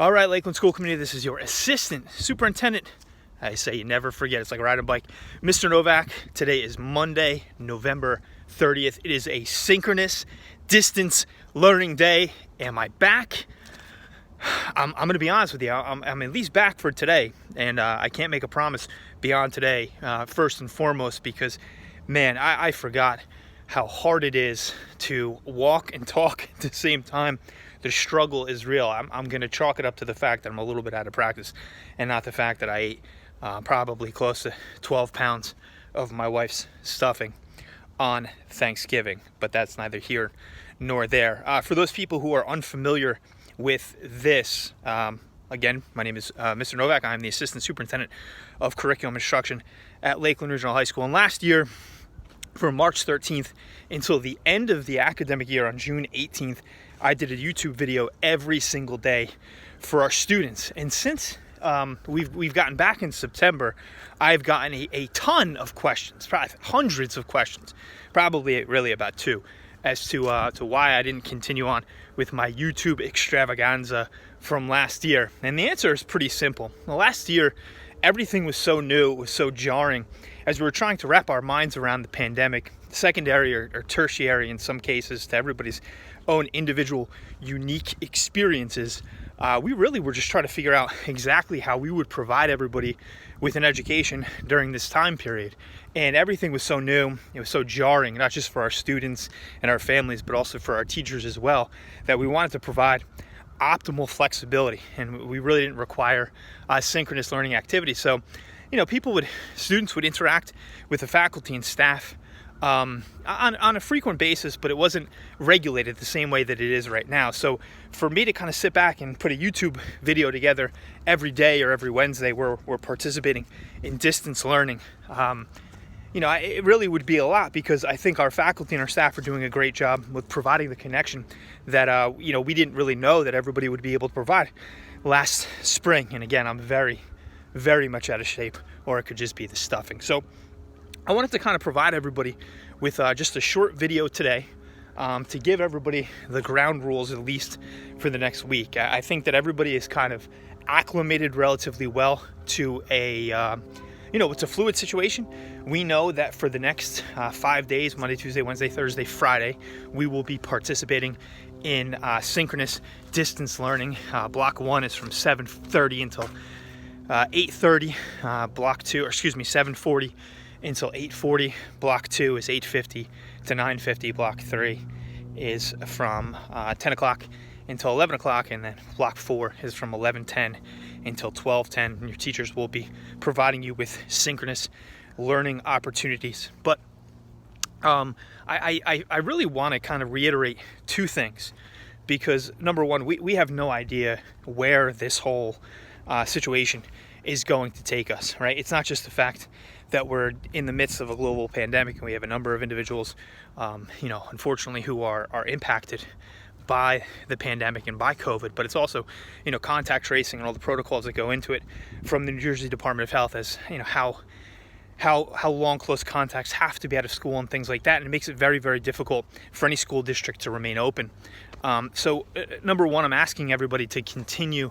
All right, Lakeland School Community, this is your assistant superintendent. I say you never forget, it's like riding a bike. Mr. Novak, today is Monday, November 30th. It is a synchronous distance learning day. Am I back? I'm going to be honest with you. I'm at least back for today, and I can't make a promise beyond today, first and foremost, because, man, I forgot how hard it is to walk and talk at the same time. The struggle is real. I'm going to chalk it up to the fact that I'm a little bit out of practice and not the fact that I ate probably close to 12 pounds of my wife's stuffing on Thanksgiving, but that's neither here nor there. For those people who are unfamiliar with this, again, my name is Mr. Novak. I'm the Assistant Superintendent of Curriculum Instruction at Lakeland Regional High School. And last year, from March 13th until the end of the academic year on June 18th, I did a YouTube video every single day for our students. And since we've gotten back in September, I've gotten a ton of questions, probably hundreds of questions, probably really about two, as to why I didn't continue on with my YouTube Extravaganza from last year. And the answer is pretty simple. Last year, everything was so new, it was so jarring, as we were trying to wrap our minds around the pandemic, secondary or tertiary in some cases, to everybody's own individual unique experiences. We really were just trying to figure out exactly how we would provide everybody with an education during this time period. And everything was so new, it was so jarring, not just for our students and our families, but also for our teachers as well, that we wanted to provide optimal flexibility, and we really didn't require synchronous learning activity. So, students would interact with the faculty and staff on a frequent basis, but it wasn't regulated the same way that it is right now. So for me to kind of sit back and put a YouTube video together every day or every Wednesday where we're participating in distance learning, it really would be a lot, because I think our faculty and our staff are doing a great job with providing the connection that, we didn't really know that everybody would be able to provide last spring. And again, I'm very, very much out of shape, or it could just be the stuffing. So I wanted to kind of provide everybody with just a short video today to give everybody the ground rules, at least for the next week. I think that everybody is kind of acclimated relatively well to it's a fluid situation. We know that for the next 5 days, Monday, Tuesday, Wednesday, Thursday, Friday, we will be participating in synchronous distance learning. Block 1 is from 7:30 until 8:30. Block 2, 7:40 until 8:40. Block 2 is 8:50 to 9:50. Block 3 is from 10 o'clock until 11 o'clock. And then block 4 is from 11:10 until 12:10. And your teachers will be providing you with synchronous learning opportunities. But I really want to kind of reiterate two things, because number one, we have no idea where this whole situation is going to take us, right? It's not just the fact that we're in the midst of a global pandemic and we have a number of individuals, unfortunately, who are impacted by the pandemic and by COVID, but it's also, contact tracing and all the protocols that go into it from the New Jersey Department of Health, as how long close contacts have to be out of school and things like that. And it makes it very, very difficult for any school district to remain open. So number one, I'm asking everybody to continue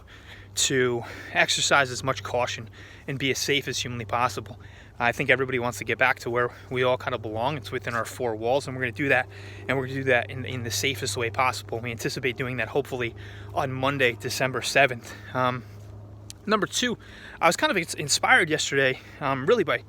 to exercise as much caution and be as safe as humanly possible. I think everybody wants to get back to where we all kind of belong. It's within our four walls, and we're going to do that, and we're going to do that in the safest way possible. We anticipate doing that hopefully on Monday, December 7th. Number two, I was kind of inspired yesterday really by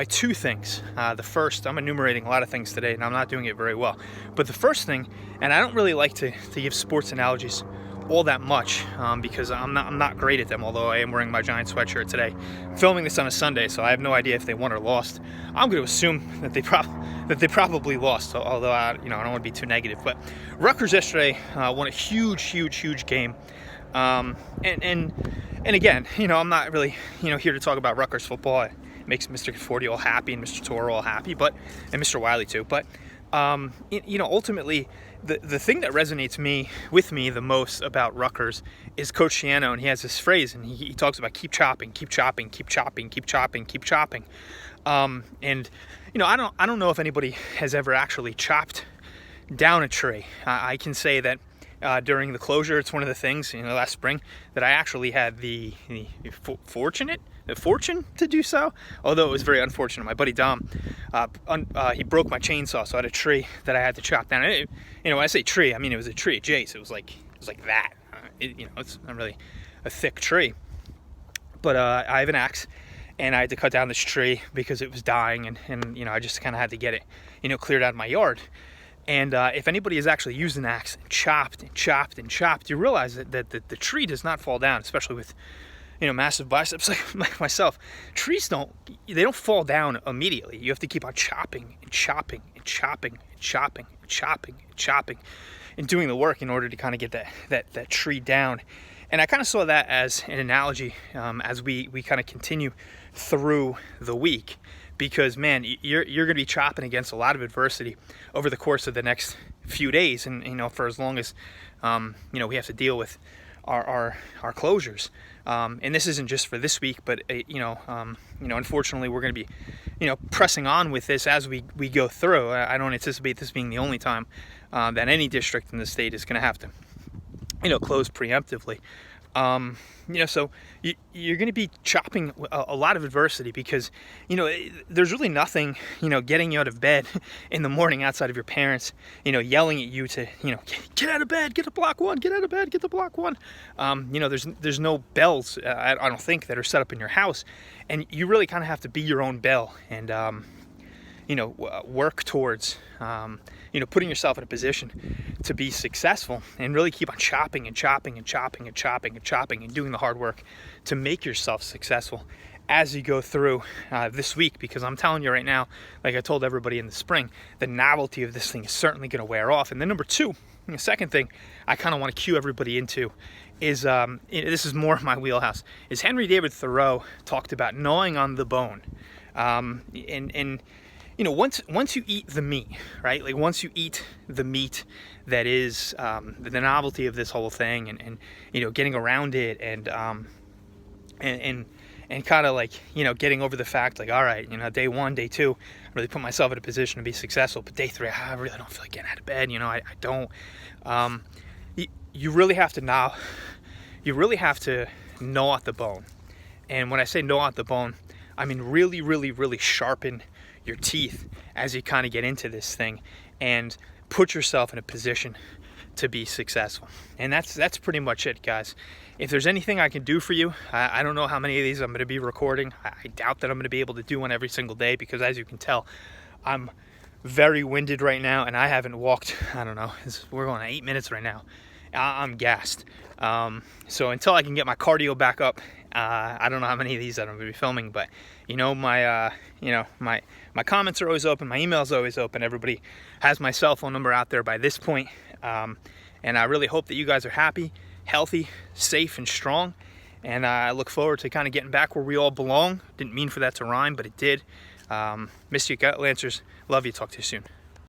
two things. The first, I'm enumerating a lot of things today, and I'm not doing it very well. But the first thing, and I don't really like to give sports analogies all that much because I'm not great at them, although I am wearing my Giants sweatshirt today. I'm filming this on a Sunday, so I have no idea if they won or lost. I'm going to assume that they probably lost, although I don't want to be too negative. But Rutgers yesterday won a huge game. And again, I'm not really here to talk about Rutgers football. It makes Mr. Conforti all happy and Mr. Toro all happy, and Mr. Wiley too. But ultimately, the thing that resonates with me the most about Rutgers is Coach Shiano, and he has this phrase, and he talks about keep chopping. And I don't know if anybody has ever actually chopped down a tree. I can say that during the closure. It's one of the things, you know, last spring that I actually had the fortune to do so, although it was very unfortunate. My buddy Dom, he broke my chainsaw, so I had a tree that I had to chop down. You know, when I say tree, I mean it was a tree at Jace. It was like that. You know, it's not really a thick tree, but I have an axe, and I had to cut down this tree because it was dying, and you know, I just kind of had to get it, you know, cleared out of my yard. And if anybody has actually used an axe and chopped and chopped and chopped, you realize that the tree does not fall down, especially with, you know, massive biceps like myself. Trees don't fall down immediately. You have to keep on chopping and chopping and chopping and chopping and chopping and chopping and doing the work in order to kind of get that tree down. And I kind of saw that as an analogy as we kind of continue through the week. Because, man, you're going to be chopping against a lot of adversity over the course of the next few days, and you know, for as long as you know, we have to deal with our closures. And this isn't just for this week, but you know, unfortunately, we're going to be, you know, pressing on with this as we go through. I don't anticipate this being the only time that any district in the state is going to have to, you know, close preemptively. You know, so you're going to be chopping a lot of adversity because, you know, there's really nothing, you know, getting you out of bed in the morning outside of your parents, you know, yelling at you to, you know, get out of bed, get to block one, get out of bed, get to block one. You know, there's no bells, I don't think, that are set up in your house, and you really kind of have to be your own bell and, you know, work towards, you know, putting yourself in a position to be successful and really keep on chopping and chopping and chopping and chopping and chopping and doing the hard work to make yourself successful as you go through this week. Because I'm telling you right now, like I told everybody in the spring, the novelty of this thing is certainly going to wear off. And then number two, the second thing I kind of want to cue everybody into is, this is more my wheelhouse, is Henry David Thoreau talked about gnawing on the bone. And you know, once you eat the meat, right? Like once you eat the meat that is the novelty of this whole thing, and you know, getting around it, and kind of like, you know, getting over the fact, like, all right, you know, day one, day two, I really put myself in a position to be successful, but day three, I really don't feel like getting out of bed. You know, I don't. You really have to gnaw. You really have to gnaw at the bone, and when I say gnaw at the bone, I mean really, really, really sharpen your teeth as you kind of get into this thing and put yourself in a position to be successful. And that's pretty much it, guys. If there's anything I can do for you, I don't know how many of these I'm going to be recording. I doubt that I'm going to be able to do one every single day because, as you can tell, I'm very winded right now, and I haven't walked, I don't know, we're going 8 minutes right now. I'm gassed. So until I can get my cardio back up, I don't know how many of these that I'm going to be filming, but you know, my comments are always open, my email's always open. Everybody has my cell phone number out there by this point, and I really hope that you guys are happy, healthy, safe, and strong. And I look forward to kind of getting back where we all belong. Didn't mean for that to rhyme, but it did. Miss you, Lancers. Love you. Talk to you soon.